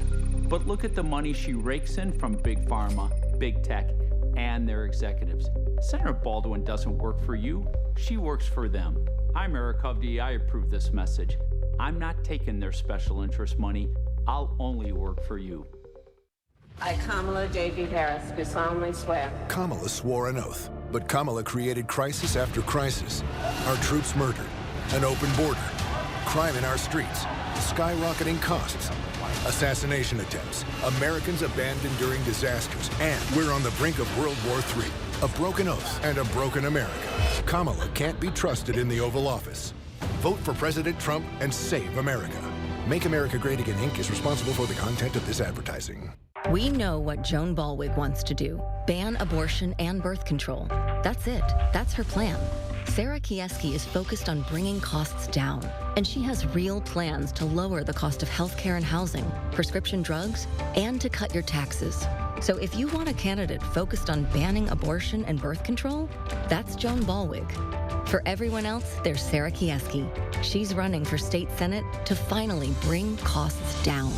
but look at the money she rakes in from Big Pharma, Big Tech, and their executives. Senator Baldwin doesn't work for you, she works for them. I'm Eric Hovde, I approve this message. I'm not taking their special interest money, I'll only work for you. I, Kamala J.D. Harris, do solemnly swear. Kamala swore an oath, but Kamala created crisis after crisis. Our troops murdered, an open border, crime in our streets, skyrocketing costs, assassination attempts, Americans abandoned during disasters, and we're on the brink of World War III. A broken oath and a broken America. Kamala can't be trusted in the Oval Office. Vote for President Trump and save America. Make America Great Again, Inc. is responsible for the content of this advertising. We know what Joan Baldwin wants to do. Ban abortion and birth control. That's it. That's her plan. Sarah Kieski is focused on bringing costs down, and she has real plans to lower the cost of healthcare and housing, prescription drugs, and to cut your taxes. So if you want a candidate focused on banning abortion and birth control, that's Joan Baldwin. For everyone else, there's Sarah Kieski. She's running for state senate to finally bring costs down.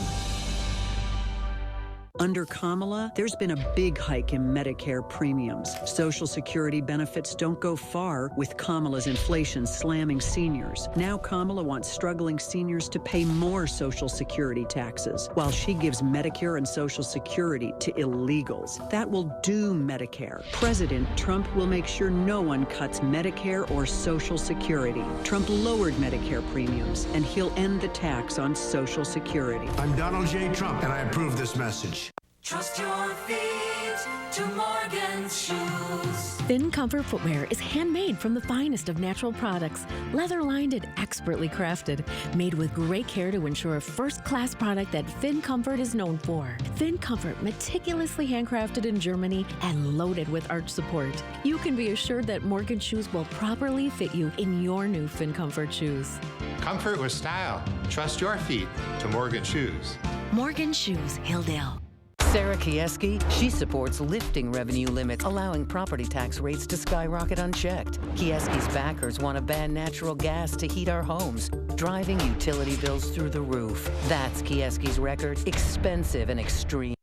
Under Kamala, there's been a big hike in Medicare premiums. Social Security benefits don't go far with Kamala's inflation slamming seniors. Now Kamala wants struggling seniors to pay more Social Security taxes, while she gives Medicare and Social Security to illegals. That will doom Medicare. President Trump will make sure no one cuts Medicare or Social Security. Trump lowered Medicare premiums, and he'll end the tax on Social Security. I'm Donald J. Trump, and I approve this message. Trust your feet to Morgan's shoes. Thin Comfort footwear is handmade from the finest of natural products, leather-lined and expertly crafted, made with great care to ensure a first-class product that Thin Comfort is known for. Thin Comfort, meticulously handcrafted in Germany and loaded with arch support. You can be assured that Morgan shoes will properly fit you in your new Thin Comfort shoes. Comfort with style. Trust your feet to Morgan Shoes. Morgan Shoes, Hilldale. Sarah Kieski, she supports lifting revenue limits, allowing property tax rates to skyrocket unchecked. Kieski's backers want to ban natural gas to heat our homes, driving utility bills through the roof. That's Kieski's record, expensive and extreme.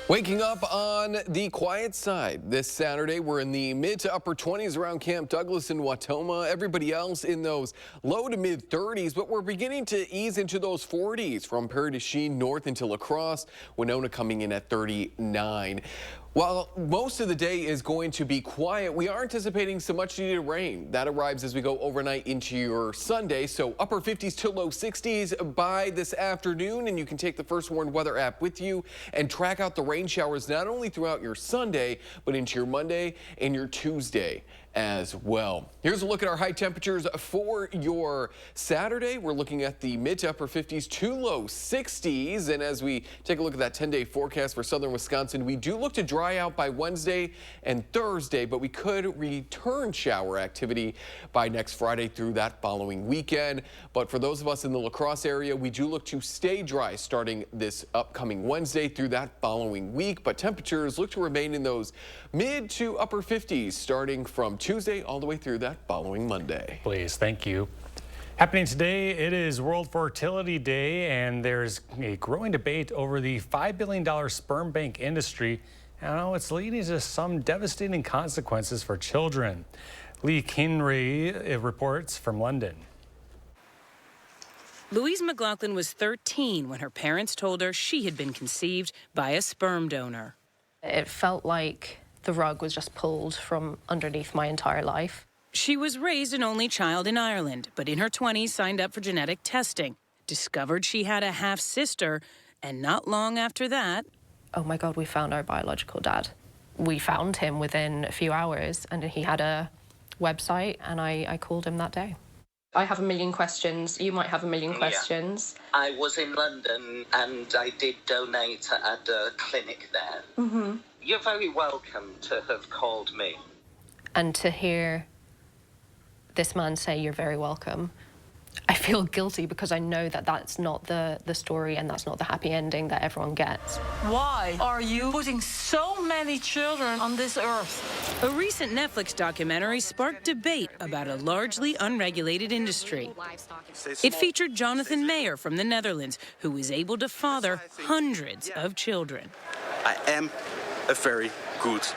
Waking up on the quiet side this Saturday. We're in the mid to upper 20s around Camp Douglas and Wautoma. Everybody else in those low to mid 30s, but we're beginning to ease into those 40s from Prairie du Chien north into La Crosse. Winona coming in at 39. While most of the day is going to be quiet, we are anticipating some much needed rain. That arrives as we go overnight into your Sunday. So upper 50s to low 60s by this afternoon. And you can take the First Warn Weather app with you and track out the rain showers not only throughout your Sunday, but into your Monday and your Tuesday as well. Here's a look at our high temperatures for your Saturday. We're looking at the mid to upper 50s to low 60s. And as we take a look at that 10-day forecast for southern Wisconsin, we do look to dry out by Wednesday and Thursday, but we could return shower activity by next Friday through that following weekend. But for those of us in the La Crosse area, we do look to stay dry starting this upcoming Wednesday through that following week. But temperatures look to remain in those mid to upper 50s starting from Tuesday all the way through that following Monday. Please, thank you. Happening today, it is World Fertility Day, and there's a growing debate over the $5 billion sperm bank industry and how it's leading to some devastating consequences for children. Lee Kinray reports from London. Louise McLaughlin was 13 when her parents told her she had been conceived by a sperm donor. It felt like the rug was just pulled from underneath my entire life. She was raised an only child in Ireland, but in her 20s signed up for genetic testing, discovered she had a half-sister, and not long after that... Oh my God, we found our biological dad. We found him within a few hours, and he had a website, and I called him that day. I have a million questions. You might have a million questions. Yeah. I was in London, and I did donate at a clinic there. Mm-hmm. You're very welcome to have called me. And to hear this man say you're very welcome, I feel guilty because I know that that's not the story and that's not the happy ending that everyone gets. Why are you putting so many children on this earth? A recent Netflix documentary sparked debate about a largely unregulated industry. It featured Jonathan Mayer from the Netherlands, who was able to father hundreds of children. I am a very good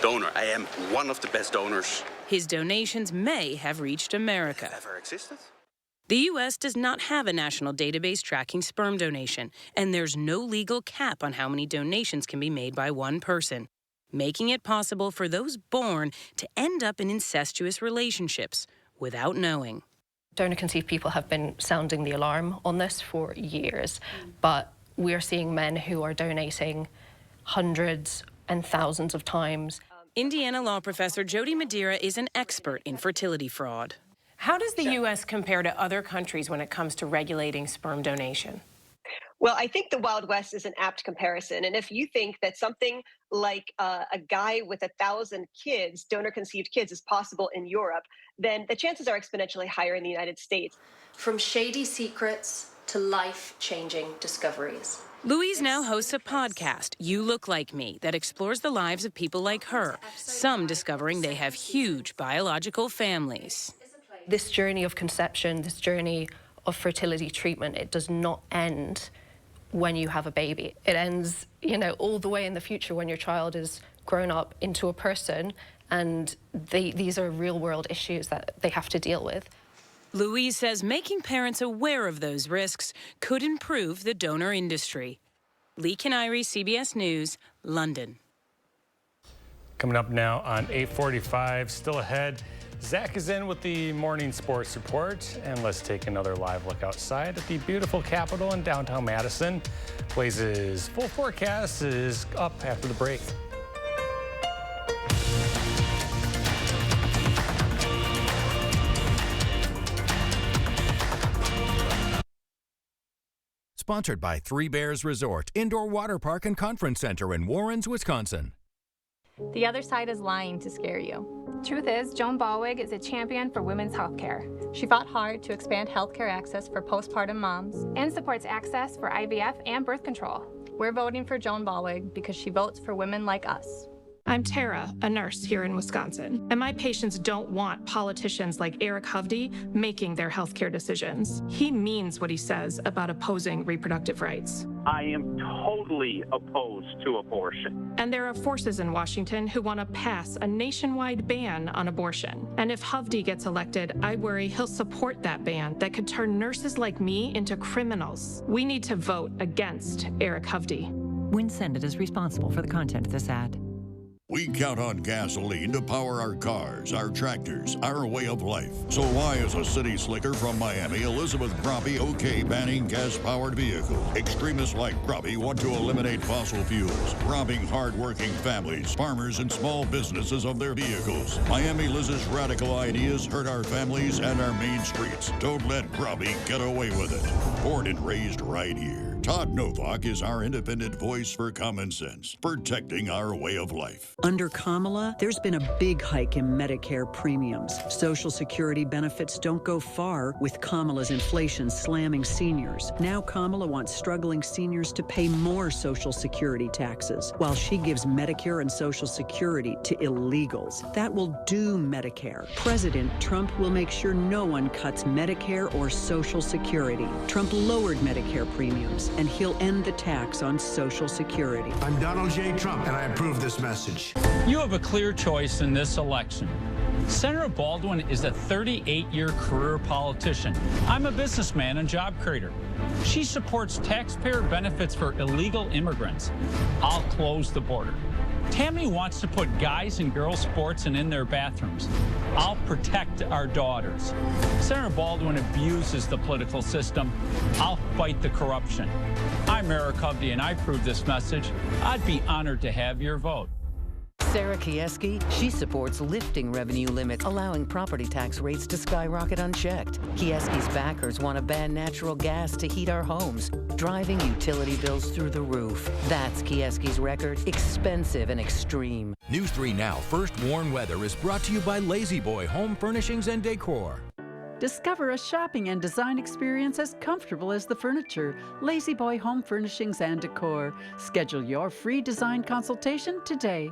donor. I am one of the best donors. His donations may have reached America. Ever existed? The U.S. does not have a national database tracking sperm donation, and there's no legal cap on how many donations can be made by one person, making it possible for those born to end up in incestuous relationships without knowing. Donor-conceived people have been sounding the alarm on this for years, but we're seeing men who are donating hundreds and thousands of times. Indiana law professor Jody Madeira is an expert in fertility fraud. How does the U.S. compare to other countries when it comes to regulating sperm donation? Well, I think the Wild West is an apt comparison. And if you think that something like a guy with 1,000 kids, donor-conceived kids, is possible in Europe, then the chances are exponentially higher in the United States. From shady secrets to life-changing discoveries. Louise now hosts a podcast, You Look Like Me, that explores the lives of people like her, some discovering they have huge biological families. This journey of conception, this journey of fertility treatment, it does not end when you have a baby. It ends, all the way in the future when your child is grown up into a person, and these are real-world issues that they have to deal with. Louise says making parents aware of those risks could improve the donor industry. Lee Canary, CBS News, London. Coming up now on 8:45, still ahead, Zach is in with the morning sports report, and let's take another live look outside at the beautiful Capitol in downtown Madison. Blaze's full forecast is up after the break. Sponsored by Three Bears Resort, Indoor Water Park and Conference Center in Warrens, Wisconsin. The other side is lying to scare you. Truth is, Joan Ballwig is a champion for women's health care. She fought hard to expand healthcare access for postpartum moms and supports access for IVF and birth control. We're voting for Joan Ballwig because she votes for women like us. I'm Tara, a nurse here in Wisconsin, and my patients don't want politicians like Eric Hovde making their healthcare decisions. He means what he says about opposing reproductive rights. I am totally opposed to abortion. And there are forces in Washington who want to pass a nationwide ban on abortion. And if Hovde gets elected, I worry he'll support that ban that could turn nurses like me into criminals. We need to vote against Eric Hovde. WinSend is responsible for the content of this ad. We count on gasoline to power our cars, our tractors, our way of life. So why is a city slicker from Miami, Elizabeth Groppe, okay banning gas-powered vehicles? Extremists like Groppe want to eliminate fossil fuels, robbing hard-working families, farmers, and small businesses of their vehicles. Miami Liz's radical ideas hurt our families and our main streets. Don't let Groppe get away with it. Born and raised right here. Todd Novak is our independent voice for common sense, protecting our way of life. Under Kamala, there's been a big hike in Medicare premiums. Social Security benefits don't go far with Kamala's inflation slamming seniors. Now Kamala wants struggling seniors to pay more Social Security taxes, while she gives Medicare and Social Security to illegals. That will doom Medicare. President Trump will make sure no one cuts Medicare or Social Security. Trump lowered Medicare premiums, and he'll end the tax on Social Security. I'm Donald J. Trump, and I approve this message. You have a clear choice in this election. Senator Baldwin is a 38-year career politician. I'm a businessman and job creator. She supports taxpayer benefits for illegal immigrants. I'll close the border. Tammy wants to put guys and girls sports in their bathrooms. I'll protect our daughters. Senator Baldwin abuses the political system. I'll fight the corruption. I'm Eric Hovde, and I approve this message. I'd be honored to have your vote. Sarah Kieski, she supports lifting revenue limits, allowing property tax rates to skyrocket unchecked. Kieski's backers want to ban natural gas to heat our homes, driving utility bills through the roof. That's Kieski's record, expensive and extreme. News 3 Now First Warn Weather is brought to you by Lazy Boy Home Furnishings and Decor. Discover a shopping and design experience as comfortable as the furniture. Lazy Boy Home Furnishings and Decor. Schedule your free design consultation today.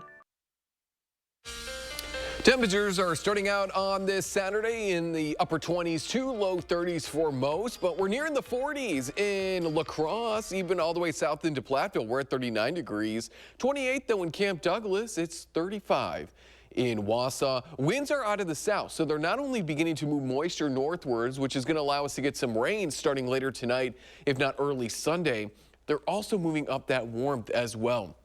Temperatures are starting out on this Saturday in the upper 20s to low 30s for most, but we're nearing the 40s in La Crosse, even all the way south into Platteville. We're at 39 degrees. 28 though in Camp Douglas, it's 35. In Wausau, winds are out of the south, so they're not only beginning to move moisture northwards, which is going to allow us to get some rain starting later tonight, if not early Sunday, they're also moving up that warmth as well.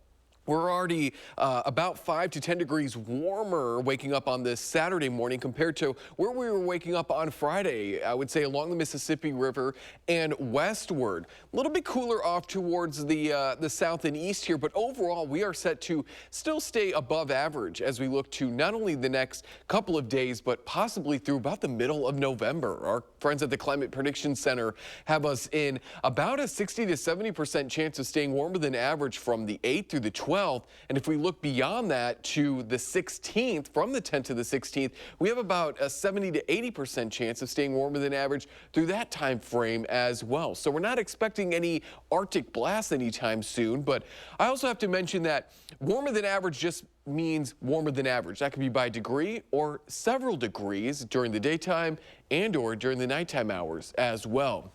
We're already about 5 to 10 degrees warmer waking up on this Saturday morning compared to where we were waking up on Friday, I would say along the Mississippi River and westward. A little bit cooler off towards the south and east here, but overall we are set to still stay above average as we look to not only the next couple of days, but possibly through about the middle of November. Our friends at the Climate Prediction Center have us in about a 60 to 70% chance of staying warmer than average from the 8th through the 12th. And if we look beyond that to the 16th, from the 10th to the 16th, we have about a 70 to 80% chance of staying warmer than average through that time frame as well. So we're not expecting any Arctic blasts anytime soon, but I also have to mention that warmer than average just means warmer than average. That could be by degree or several degrees during the daytime and or during the nighttime hours as well.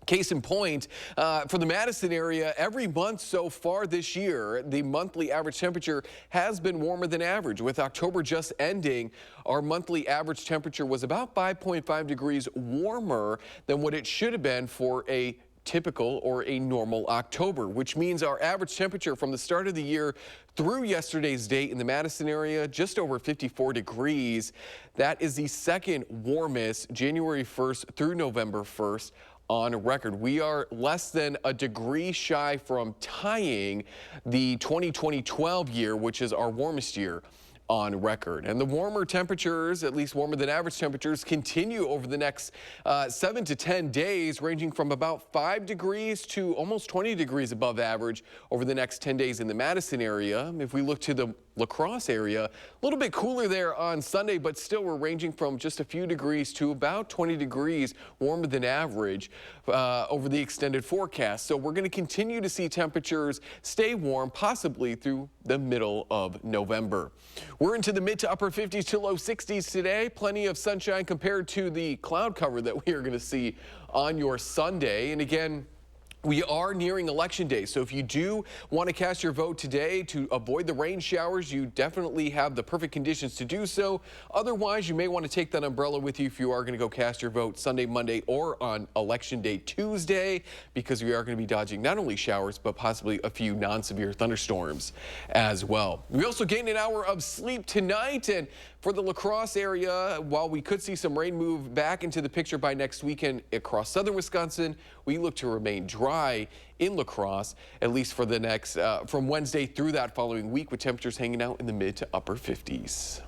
Case in point, for the Madison area, every month so far this year, the monthly average temperature has been warmer than average. With October just ending, our monthly average temperature was about 5.5 degrees warmer than what it should have been for a typical or a normal October, which means our average temperature from the start of the year through yesterday's date in the Madison area, just over 54 degrees. That is the second warmest January 1st through November 1st. On record. We are less than a degree shy from tying the 2012 year, which is our warmest year on record. And the warmer temperatures, at least warmer than average temperatures, continue over the next 7 to 10 days, ranging from about 5 degrees to almost 20 degrees above average over the next 10 days in the Madison area. If we look to the La Crosse area, a little bit cooler there on Sunday, but still we're ranging from just a few degrees to about 20 degrees warmer than average over the extended forecast. So we're going to continue to see temperatures stay warm, possibly through the middle of November. We're into the mid to upper 50s to low 60s today. Plenty of sunshine compared to the cloud cover that we are going to see on your Sunday. And again, we are nearing Election Day, so if you do want to cast your vote today to avoid the rain showers, you definitely have the perfect conditions to do so. Otherwise, you may want to take that umbrella with you if you are going to go cast your vote Sunday, Monday, or on Election Day Tuesday, because we are going to be dodging not only showers, but possibly a few non-severe thunderstorms as well. We also gained an hour of sleep tonight, and for the La Crosse area, while we could see some rain move back into the picture by next weekend across southern Wisconsin, we look to remain dry in La Crosse, at least for the next, from Wednesday through that following week, with temperatures hanging out in the mid to upper 50s.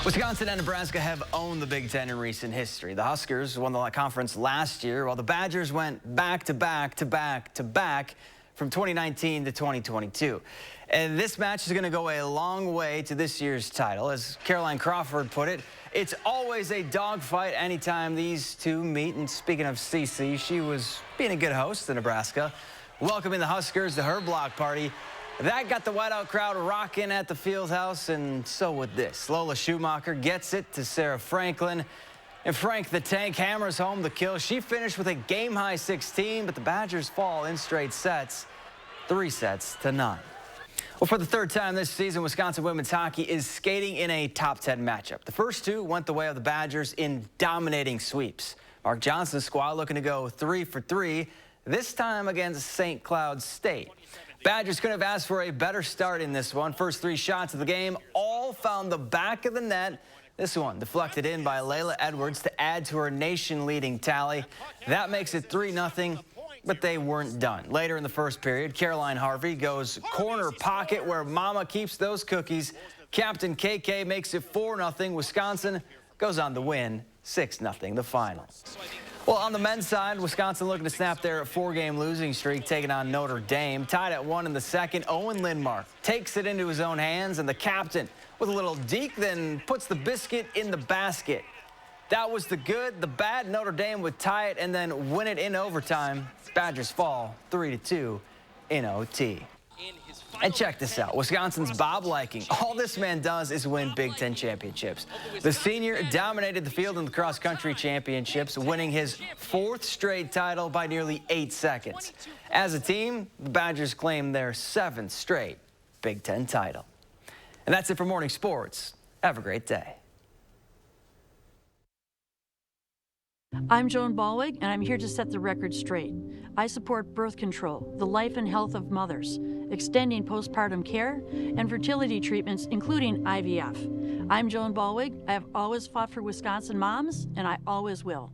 Wisconsin and Nebraska have owned the Big Ten in recent history. The Huskers won the conference last year, while the Badgers went back to back to back to back from 2019 to 2022. And this match is going to go a long way to this year's title. As Caroline Crawford put it, it's always a dogfight anytime these two meet. And speaking of Cece, she was being a good host to Nebraska, welcoming the Huskers to her block party. That got the whiteout crowd rocking at the field house, and so would this. Lola Schumacher gets it to Sarah Franklin. And Frank the Tank hammers home the kill. She finished with a game-high 16, but the Badgers fall in straight sets, 3-0. Well, for the third time this season, Wisconsin women's hockey is skating in a top 10 matchup. The first two went the way of the Badgers in dominating sweeps. Mark Johnson's squad looking to go 3 for 3, this time against St. Cloud State. Badgers could have asked for a better start in this one. First 3 shots of the game all found the back of the net. This one deflected in by Layla Edwards to add to her nation-leading tally. That makes it 3-0, but they weren't done. Later in the first period, Caroline Harvey goes corner pocket where Mama keeps those cookies. Captain KK makes it 4-0. Wisconsin goes on to win 6-0 the final. Well, on the men's side, Wisconsin looking to snap their 4-game losing streak, taking on Notre Dame. Tied at 1 in the second, Owen Lindmark takes it into his own hands, and the captain, with a little deke, then puts the biscuit in the basket. That was the good. The bad, Notre Dame would tie it and then win it in overtime. Badgers fall 3-2 in OT. And check this out, Wisconsin's Bob Liking. All this man does is win Big Ten championships. The senior dominated the field in the cross-country championships, winning his 4th straight title by nearly 8 seconds. As a team, the Badgers claim their 7th straight Big Ten title. And that's it for Morning Sports. Have a great day. I'm Joan Balwig, and I'm here to set the record straight. I support birth control, the life and health of mothers, extending postpartum care, and fertility treatments, including IVF. I'm Joan Balwig. I have always fought for Wisconsin moms, and I always will.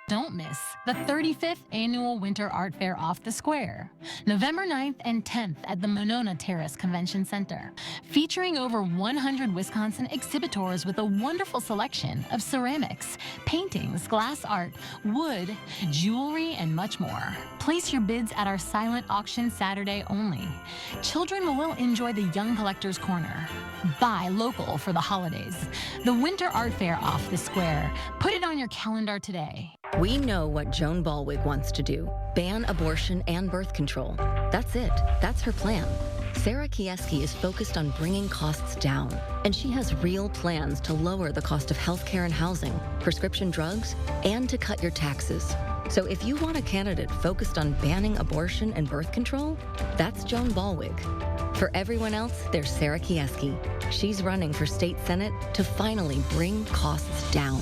Don't miss the 35th Annual Winter Art Fair Off the Square, November 9th and 10th at the Monona Terrace Convention Center, featuring over 100 Wisconsin exhibitors with a wonderful selection of ceramics, paintings, glass art, wood, jewelry, and much more. Place your bids at our silent auction Saturday only. Children will enjoy the Young Collector's Corner. Buy local for the holidays. The Winter Art Fair Off the Square. Put it on your calendar today. We know what Joan Balwig wants to do. Ban abortion and birth control. That's it. That's her plan. Sarah Kieski is focused on bringing costs down, and she has real plans to lower the cost of healthcare and housing, prescription drugs, and to cut your taxes. So if you want a candidate focused on banning abortion and birth control, that's Joan Balwig. For everyone else, there's Sarah Kieski. She's running for state senate to finally bring costs down.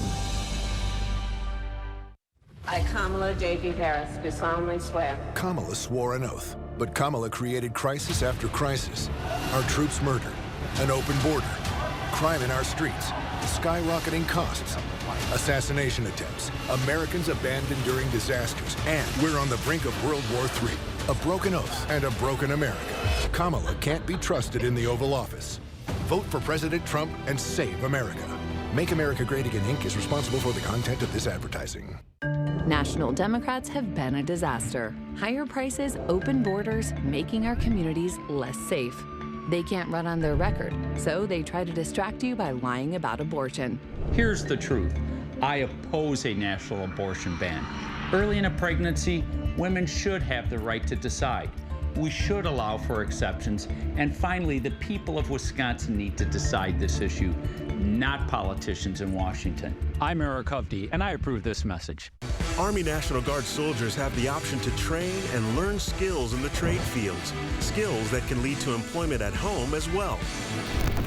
I, Kamala J.D. Harris, do solemnly swear. Kamala swore an oath, but Kamala created crisis after crisis. Our troops murdered, an open border, crime in our streets, skyrocketing costs, assassination attempts, Americans abandoned during disasters, and we're on the brink of World War III. A broken oath and a broken America. Kamala can't be trusted in the Oval Office. Vote for President Trump and save America. Make America Great Again, Inc. is responsible for the content of this advertising. National Democrats have been a disaster. Higher prices, open borders, making our communities less safe. They can't run on their record, so they try to distract you by lying about abortion. Here's the truth. I oppose a national abortion ban. Early in a pregnancy, women should have the right to decide. We should allow for exceptions. And finally, the people of Wisconsin need to decide this issue, not politicians in Washington. I'm Eric Hovde, and I approve this message. Army National Guard soldiers have the option to train and learn skills in the trade fields, skills that can lead to employment at home as well.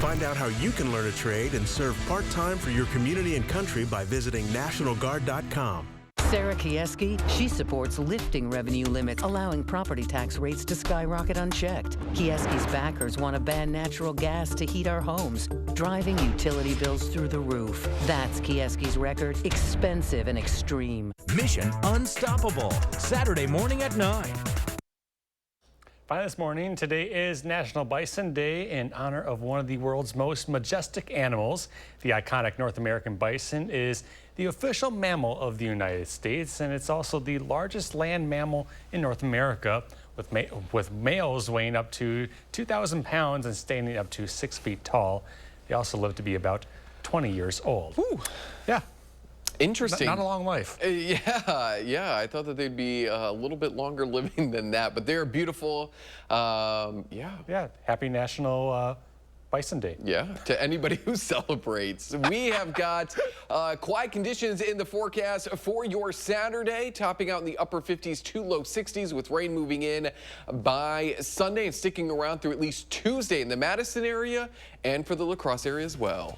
Find out how you can learn a trade and serve part-time for your community and country by visiting nationalguard.com. Sarah Kieski, she supports lifting revenue limits, allowing property tax rates to skyrocket unchecked. Kieski's backers want to ban natural gas to heat our homes, driving utility bills through the roof. That's Kieski's record, expensive and extreme. Mission Unstoppable, Saturday morning at 9. Finally this morning, today is National Bison Day in honor of one of the world's most majestic animals. The iconic North American bison is the official mammal of the United States, and it's also the largest land mammal in North America, with males weighing up to 2,000 pounds and standing up to 6 feet tall. They also live to be about 20 years old. Ooh. Yeah. Interesting. Not a long life. Yeah. I thought that they'd be a little bit longer living than that, but they're beautiful. Yeah. Happy National Bison Day. Yeah, to anybody who celebrates. We have got quiet conditions in the forecast for your Saturday, topping out in the upper 50s to low 60s with rain moving in by Sunday and sticking around through at least Tuesday in the Madison area and for the La Crosse area as well.